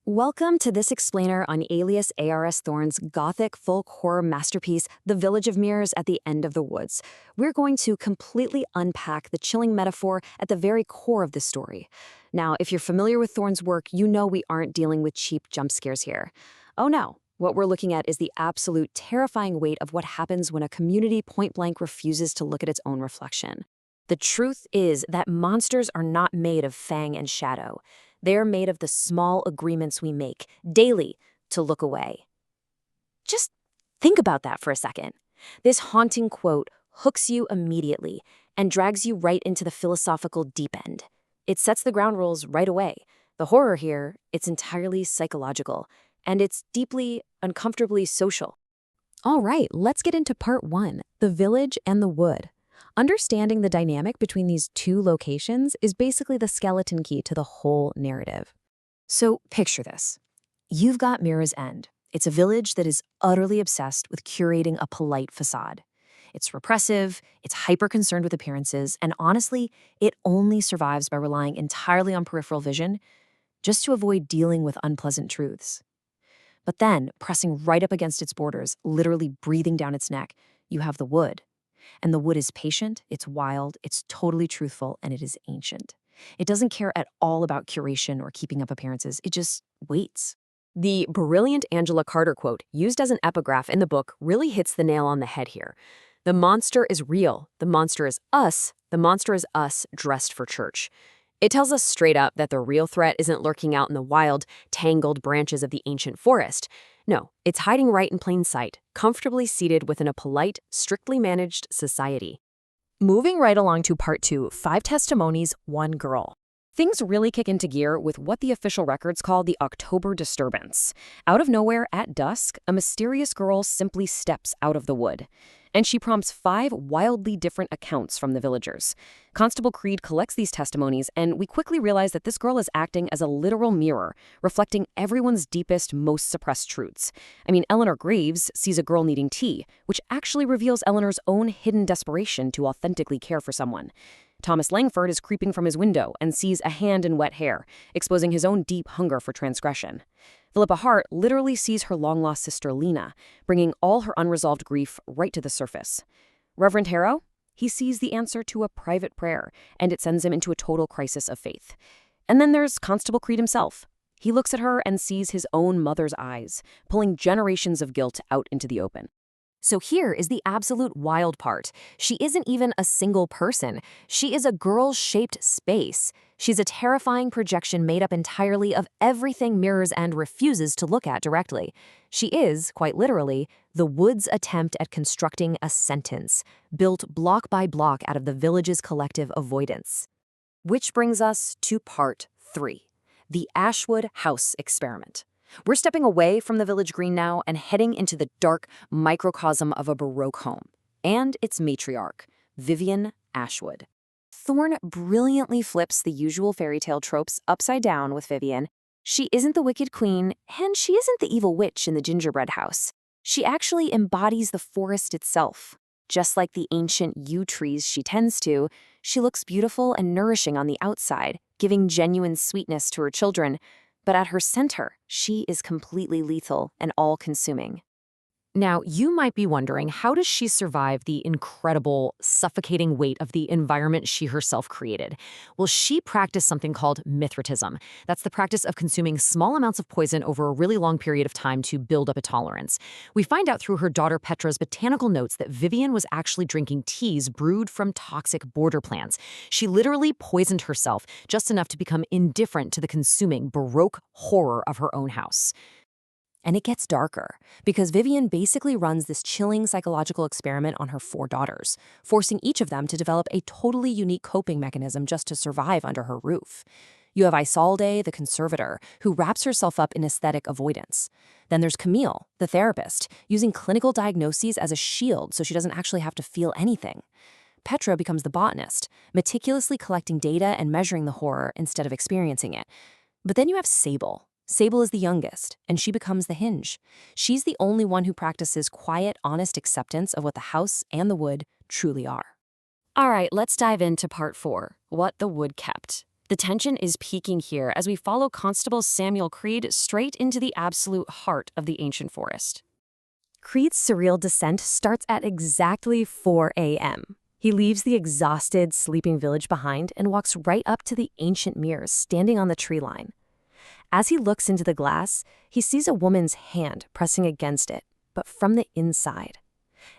Welcome to this explainer on Alias A.R.S. Thorne's gothic folk horror masterpiece, The Village of Mirrors at the End of the Woods. We're going to completely unpack the chilling metaphor at the very core of the story. Now, if you're familiar with Thorne's work, you know we aren't dealing with cheap jump scares here. Oh no, what we're looking at is the absolute terrifying weight of what happens when a community point-blank refuses to look at its own reflection. The truth is that monsters are not made of fang and shadow. They're made of the small agreements we make, daily, to look away. Just think about that for a second. This haunting quote hooks you immediately and drags you right into the philosophical deep end. It sets the ground rules right away. The horror here, it's entirely psychological, and it's deeply, uncomfortably social. All right, let's get into part 1, the village and the wood. Understanding the dynamic between these two locations is basically the skeleton key to the whole narrative. So picture this. You've got Mirror's End. It's a village that is utterly obsessed with curating a polite facade. It's repressive, it's hyper-concerned with appearances, and honestly, it only survives by relying entirely on peripheral vision just to avoid dealing with unpleasant truths. But then, pressing right up against its borders, literally breathing down its neck, you have the wood. And the wood is patient, it's wild, it's totally truthful, and it is ancient. It doesn't care at all about curation or keeping up appearances, it just waits. The brilliant Angela Carter quote, used as an epigraph in the book, really hits the nail on the head here. The monster is real, the monster is us dressed for church. It tells us straight up that the real threat isn't lurking out in the wild, tangled branches of the ancient forest. No, it's hiding right in plain sight, comfortably seated within a polite, strictly managed society. Moving right along to part 2, 5 testimonies, 1 girl. Things really kick into gear with what the official records call the October Disturbance. Out of nowhere, at dusk, a mysterious girl simply steps out of the wood. And she prompts 5 wildly different accounts from the villagers. Constable Creed collects these testimonies, and we quickly realize that this girl is acting as a literal mirror, reflecting everyone's deepest, most suppressed truths. I mean, Eleanor Graves sees a girl needing tea, which actually reveals Eleanor's own hidden desperation to authentically care for someone. Thomas Langford is creeping from his window and sees a hand in wet hair, exposing his own deep hunger for transgression. Philippa Hart literally sees her long-lost sister Lena, bringing all her unresolved grief right to the surface. Reverend Harrow? He sees the answer to a private prayer, and it sends him into a total crisis of faith. And then there's Constable Creed himself. He looks at her and sees his own mother's eyes, pulling generations of guilt out into the open. So here is the absolute wild part. She isn't even a single person. She is a girl-shaped space. She's a terrifying projection made up entirely of everything Mirror's End refuses to look at directly. She is, quite literally, the wood's attempt at constructing a sentence, built block by block out of the village's collective avoidance. Which brings us to part 3, the Ashwood House Experiment. We're stepping away from the village green now and heading into the dark microcosm of a Baroque home. And its matriarch, Vivienne Ashwood. Thorne brilliantly flips the usual fairy tale tropes upside down with Vivienne. She isn't the wicked queen, and she isn't the evil witch in the gingerbread house. She actually embodies the forest itself. Just like the ancient yew trees she tends to, she looks beautiful and nourishing on the outside, giving genuine sweetness to her children. But at her center, she is completely lethal and all-consuming. Now, you might be wondering, how does she survive the incredible, suffocating weight of the environment she herself created? Well, she practiced something called mithratism. That's the practice of consuming small amounts of poison over a really long period of time to build up a tolerance. We find out through her daughter Petra's botanical notes that Vivienne was actually drinking teas brewed from toxic border plants. She literally poisoned herself just enough to become indifferent to the consuming Baroque horror of her own house. And it gets darker, because Vivienne basically runs this chilling psychological experiment on her 4 daughters, forcing each of them to develop a totally unique coping mechanism just to survive under her roof. You have Isolde, the conservator, who wraps herself up in aesthetic avoidance. Then there's Camille, the therapist, using clinical diagnoses as a shield so she doesn't actually have to feel anything. Petra becomes the botanist, meticulously collecting data and measuring the horror instead of experiencing it. But then you have Sable. Sable is the youngest, and she becomes the hinge. She's the only one who practices quiet, honest acceptance of what the house and the wood truly are. All right, let's dive into part 4, what the wood kept. The tension is peaking here as we follow Constable Samuel Creed straight into the absolute heart of the ancient forest. Creed's surreal descent starts at exactly 4 a.m. He leaves the exhausted, sleeping village behind and walks right up to the ancient mirrors standing on the tree line. As he looks into the glass, he sees a woman's hand pressing against it, but from the inside.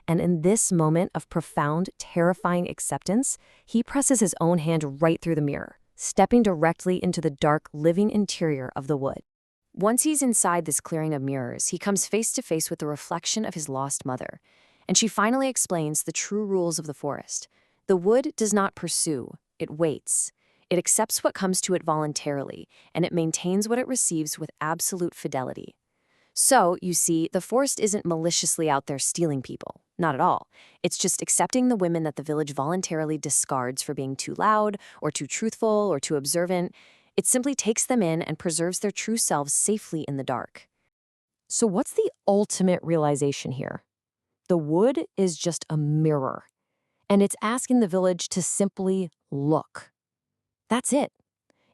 And in this moment of profound, terrifying acceptance, he presses his own hand right through the mirror, stepping directly into the dark, living interior of the wood. Once he's inside this clearing of mirrors, he comes face to face with the reflection of his lost mother, and she finally explains the true rules of the forest. The wood does not pursue, it waits. It accepts what comes to it voluntarily, and it maintains what it receives with absolute fidelity. So, you see, the forest isn't maliciously out there stealing people. Not at all. It's just accepting the women that the village voluntarily discards for being too loud, or too truthful, or too observant. It simply takes them in and preserves their true selves safely in the dark. So what's the ultimate realization here? The wood is just a mirror, and it's asking the village to simply look. That's it.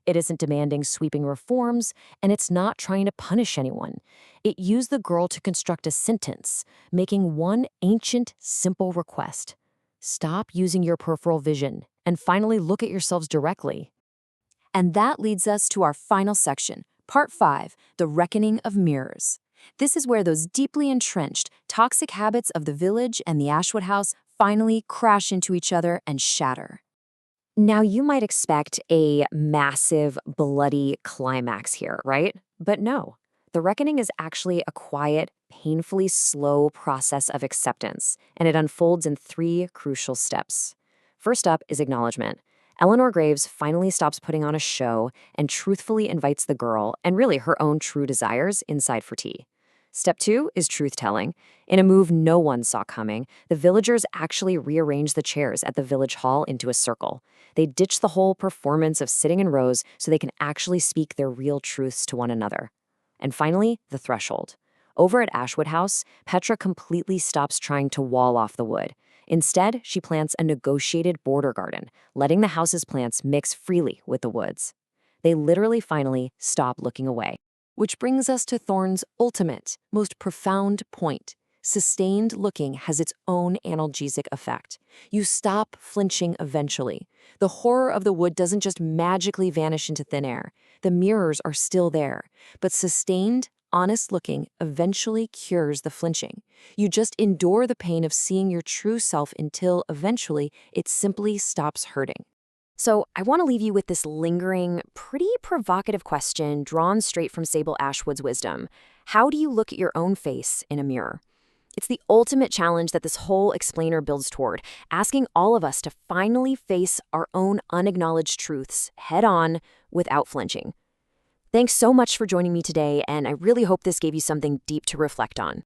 It isn't demanding sweeping reforms, and it's not trying to punish anyone. It used the girl to construct a sentence, making one ancient, simple request. Stop using your peripheral vision, and finally look at yourselves directly. And that leads us to our final section, Part 5, The Reckoning of Mirrors. This is where those deeply entrenched, toxic habits of the village and the Ashwood house finally crash into each other and shatter. Now, you might expect a massive, bloody climax here, right? But no. The reckoning is actually a quiet, painfully slow process of acceptance, and it unfolds in 3 crucial steps. First up is acknowledgement. Eleanor Graves finally stops putting on a show and truthfully invites the girl, and really her own true desires, inside for tea. Step 2 is truth-telling. In a move no one saw coming, the villagers actually rearrange the chairs at the village hall into a circle. They ditch the whole performance of sitting in rows so they can actually speak their real truths to one another. And finally, the threshold. Over at Ashwood House, Petra completely stops trying to wall off the wood. Instead, she plants a negotiated border garden, letting the house's plants mix freely with the woods. They literally finally stop looking away. Which brings us to Thorne's ultimate, most profound point. Sustained looking has its own analgesic effect. You stop flinching eventually. The horror of the wood doesn't just magically vanish into thin air. The mirrors are still there. But sustained, honest looking eventually cures the flinching. You just endure the pain of seeing your true self until eventually it simply stops hurting. So I want to leave you with this lingering, pretty provocative question drawn straight from Sable Ashwood's wisdom. How do you look at your own face in a mirror? It's the ultimate challenge that this whole explainer builds toward, asking all of us to finally face our own unacknowledged truths head on without flinching. Thanks so much for joining me today, and I really hope this gave you something deep to reflect on.